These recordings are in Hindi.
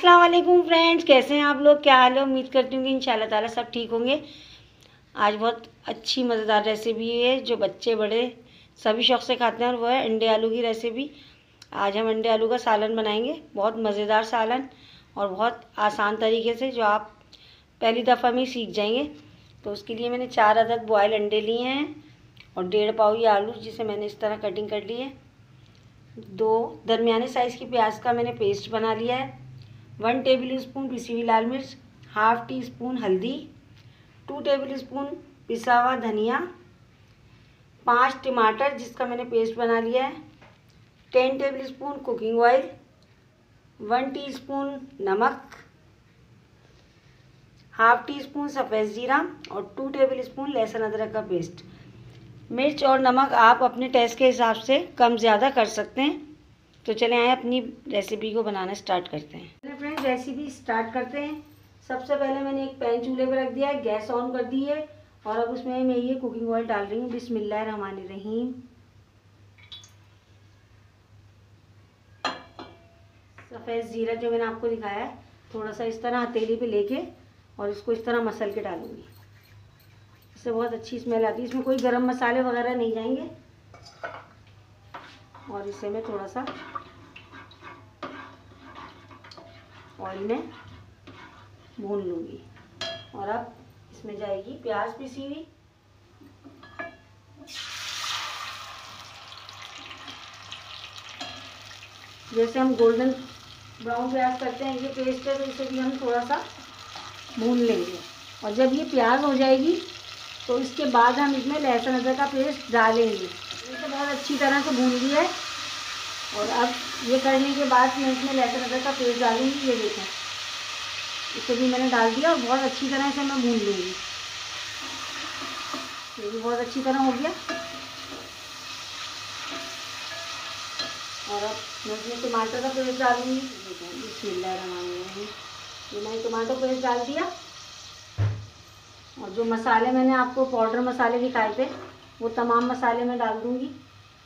अस्सलाम वालेकुम फ्रेंड्स, कैसे हैं आप लोग? क्या हाल है? उम्मीद करती हूँ कि इंशाल्लाह ताला सब ठीक होंगे। आज बहुत अच्छी मज़ेदार रेसिपी है जो बच्चे बड़े सभी शौक़ से खाते हैं, और वो है अंडे आलू की रेसिपी। आज हम अंडे आलू का सालन बनाएंगे, बहुत मज़ेदार सालन और बहुत आसान तरीके से, जो आप पहली दफ़ा में ही सीख जाएंगे। तो उसके लिए मैंने 4 अदद बॉयल अंडे लिए हैं और 1.5 पाव ये आलू, जिसे मैंने इस तरह कटिंग कर ली है। 2 दरमियाने साइज़ की प्याज का मैंने पेस्ट बना लिया है। 1 टेबल स्पून पिसी हुई लाल मिर्च, हाफ टी स्पून हल्दी, 2 टेबल स्पून पिसा हुआ धनिया, 5 टमाटर जिसका मैंने पेस्ट बना लिया है, 10 table spoon cooking oil, 1 teaspoon नमक, हाफ टी स्पून सफ़ेद जीरा और 2 टेबल स्पून लहसुन अदरक का पेस्ट। मिर्च और नमक आप अपने टेस्ट के हिसाब से कम ज़्यादा कर सकते हैं। तो चले आए अपनी रेसिपी को बनाना स्टार्ट करते हैं। फ्रेंड्स, रेसिपी स्टार्ट करते हैं। सबसे पहले मैंने एक पैन चूल्हे पर रख दिया है, गैस ऑन कर दी है और अब उसमें मैं ये कुकिंग ऑयल डाल रही हूँ। बिस्मिल्लाहिर्रहमानिर्रहीम। सफ़ेद जीरा जो मैंने आपको दिखाया है, थोड़ा सा इस तरह हथेली पे लेके और इसको इस तरह मसल के डालूंगी। इससे बहुत अच्छी स्मेल आती है। इसमें कोई गरम मसाले वगैरह नहीं जाएंगे और इसे मैं थोड़ा सा ऑयल में भून लूँगी। और अब इसमें जाएगी प्याज पिसी हुई, जैसे हम गोल्डन ब्राउन प्याज करते हैं, ये पेस्ट है तो इसे भी हम थोड़ा सा भून लेंगे। और जब ये प्याज हो जाएगी तो इसके बाद हम इसमें लहसुन अदरक का पेस्ट डालेंगे। इसे बहुत अच्छी तरह से भून लिया है और अब ये करने के बाद मैं इसमें लहसुन अदरक का पेस्ट डालूंगी। ये देखें, इसे भी मैंने डाल दिया और बहुत अच्छी तरह से मैं भून लूँगी। ये भी बहुत अच्छी तरह हो गया। और अब मैं इसमें टमाटर का पेस्ट डालूँगी। बिस्मिल्लाहिर्रहमानिर्रहीम। ये मैंने टमाटर पेस्ट डाल दिया और जो मसाले मैंने आपको पाउडर मसाले दिखाए थे वो तमाम मसाले मैं डाल दूँगी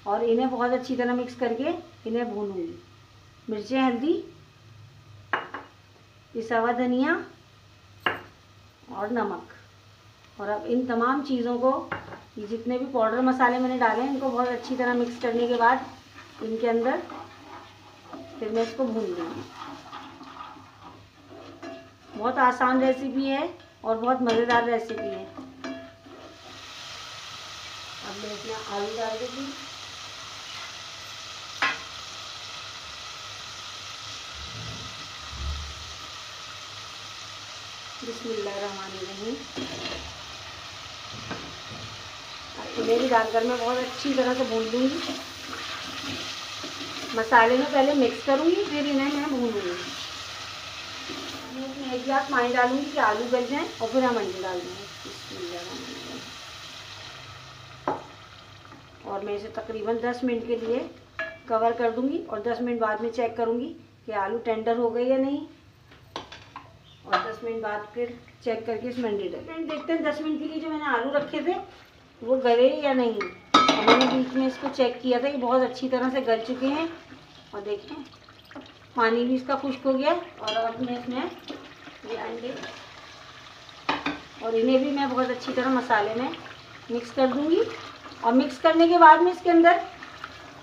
और इन्हें बहुत अच्छी तरह मिक्स करके इन्हें भूनूँगी। मिर्चें, हल्दी, पिसा हुआ धनिया और नमक। और अब इन तमाम चीज़ों को, ये जितने भी पाउडर मसाले मैंने डाले हैं, इनको बहुत अच्छी तरह मिक्स करने के बाद इनके अंदर फिर मैं इसको भून लूँगी। बहुत आसान रेसिपी है और बहुत मज़ेदार रेसिपी है। अब मैं इसमें आलू डाल दूँगी। बिस्मिल्लाहिर्रहमानिर्रहीम। इन्हें भी डालकर मैं बहुत अच्छी तरह से भून लूँगी। मसाले में पहले मिक्स करूँगी, फिर इन्हें मैं भूनूँगी। मैं इसमें 1 गिलास पानी डालूँगी कि आलू गल जाएँ और फिर हम अंडे डाल देंगे। बिस्मिल्लाहिर्रहमानिर्रहीम। और मैं इसे तकरीबन 10 मिनट के लिए कवर कर दूँगी और 10 मिनट बाद में चेक करूँगी कि आलू टेंडर हो गए या नहीं। और 10 मिनट बाद फिर चेक करके इसमें अंडे डालें। देखते हैं 10 मिनट के लिए जो मैंने आलू रखे थे वो गले या नहीं। और मैंने बीच में इसको चेक किया था, ये बहुत अच्छी तरह से गल चुके हैं। और देखें, पानी भी इसका खुश्क हो गया। और अब मैं इसमें ये अंडे और इन्हें भी मैं बहुत अच्छी तरह मसाले में मिक्स कर दूँगी। और मिक्स करने के बाद में इसके अंदर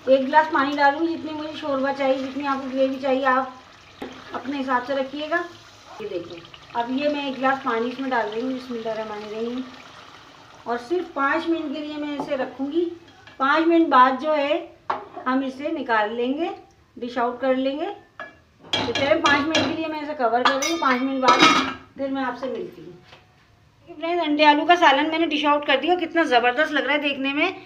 1 गिलास पानी डालूँगी। जितनी मुझे शोरबा चाहिए, जितनी आपको ग्रेवी चाहिए, आप अपने हिसाब से रखिएगा। ये देखिए, अब ये मैं 1 गिलास पानी इसमें डाल रही हूँ। बिस्मिल्लाहिर्रहमानिर्रहीम। और सिर्फ 5 मिनट के लिए मैं इसे रखूँगी। 5 मिनट बाद जो है हम इसे निकाल लेंगे, डिश आउट कर लेंगे। तो चलिए 5 मिनट के लिए मैं इसे कवर कर रही हूँ। 5 मिनट बाद फिर मैं आपसे मिलती हूँ। फ्रेंड्स, अंडे आलू का सालन मैंने डिश आउट कर दिया। कितना ज़बरदस्त लग रहा है देखने में।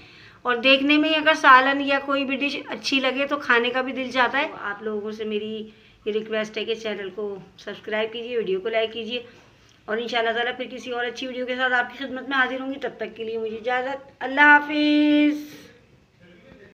और देखने में ही अगर सालन या कोई भी डिश अच्छी लगे तो खाने का भी दिल चाहता है। तो आप लोगों से मेरी ये रिक्वेस्ट है कि चैनल को सब्सक्राइब कीजिए, वीडियो को लाइक कीजिए और इंशाल्लाह ताला फिर किसी और अच्छी वीडियो के साथ आपकी खिदमत में हाजिर होंगी। तब तक के लिए मुझे इजाज़त। अल्लाह हाफिज़।